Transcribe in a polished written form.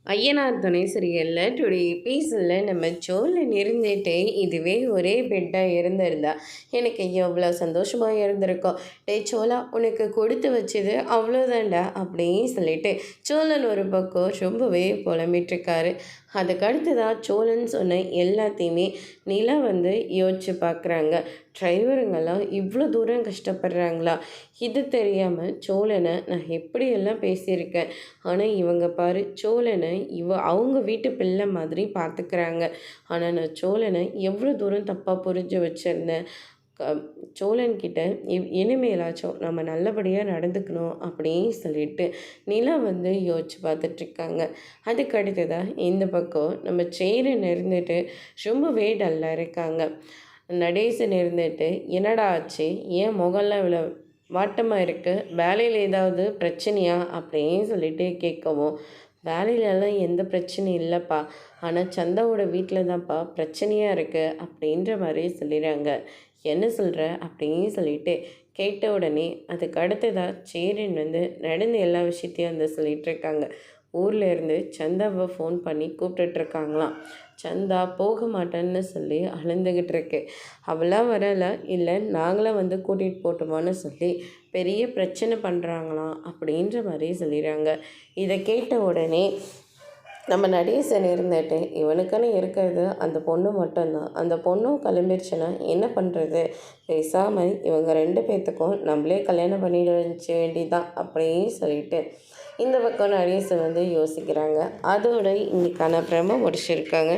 ஐயனார் துணை சீரியலில் டுடே எபிசோடில் நம்ம சோழன் இருந்துட்டு இதுவே ஒரே பெட்டாக இருந்திருந்தா எனக்கு எவ்வளோ சந்தோஷமாக இருந்திருக்கோம். டே சோழா, உனக்கு கொடுத்து வச்சது அவ்வளோதான்டா அப்படின்னு சொல்லிட்டு சோழன் ஒரு பக்கம் ரொம்பவே புலம்பிட்டுருக்காரு. அதுக்கு தான் சோழன் சொன்ன எல்லாத்தையுமே நிலா யோசிச்சு பார்க்குறாங்க. டிரைவருங்கெல்லாம் இவ்வளோ தூரம் கஷ்டப்படுறாங்களா? இது தெரியாமல் சோழனை நான் எப்படியெல்லாம் பேசியிருக்கேன். ஆனால் இவங்க பாரு, சோழனை அவங்க வீட்டு பிள்ளை மாதிரி பார்த்துக்கிறாங்க. ஆனால் நான் சோழனை எவ்வளோ தூரம் தப்பாக புரிஞ்சு வச்சுருந்தேன். சோழன்கிட்ட இனிமேலாச்சும் நம்ம நல்லபடியாக நடந்துக்கணும் அப்படின்னு சொல்லிட்டு நிலா யோசிச்சு பார்த்துட்ருக்காங்க. அதுக்கு அடுத்ததாக இந்த பக்கம் நம்ம சேரன் இருந்துட்டு ரொம்பவே டல்லாக இருக்காங்க. நடேசன் இருந்துட்டு என்னடா ஆச்சு, ஏன் முகம்லாம் இவ்வளோ வாட்டமாக இருக்குது, வேலையில் ஏதாவது பிரச்சனையா அப்படின்னு சொல்லிட்டு கேட்கவும், வேலையிலலாம் எந்த பிரச்சனையும் இல்லைப்பா, ஆனால் சந்தாவோட வீட்டில் தான்ப்பா பிரச்சனையாக இருக்குது அப்படின்ற மாதிரி சொல்லிடுறாங்க. என்ன சொல்கிற அப்படின்னு சொல்லிட்டு கேட்ட உடனே அதுக்கு அடுத்ததாக சேரன் நடந்த எல்லா விஷயத்தையும் சொல்லிகிட்ருக்காங்க. ஊரில் இருந்து சந்தாவை ஃபோன் பண்ணி கூப்பிட்டுட்ருக்காங்களாம். சந்தா போக மாட்டேன்னு சொல்லி அழுந்துக்கிட்டு இருக்கு. அவளாம் வரலை, இல்லை நாங்களாம் கூட்டிகிட்டு போட்டோமான்னு சொல்லி பெரிய பிரச்சனை பண்ணுறாங்களாம் அப்படின்ற மாதிரி சொல்லிடுறாங்க. இதை கேட்ட உடனே நம்ம நடேசன் இருந்துட்டு இவனுக்குன்னு இருக்கிறது அந்த பொண்ணு மட்டும்தான், அந்த பொண்ணும் கிளம்பிடுச்சுன்னா என்ன பண்ணுறது, பேசாமல் இவங்க 2 பேர்த்துக்கும் நம்மளே கல்யாணம் பண்ணிட வச்ச வேண்டிதான் அப்படின்னு சொல்லிட்டு இந்த பக்கம் நடேசன் யோசிக்கிறாங்க. அதோட இன்னைக்கான பிரம முடிச்சிருக்காங்க.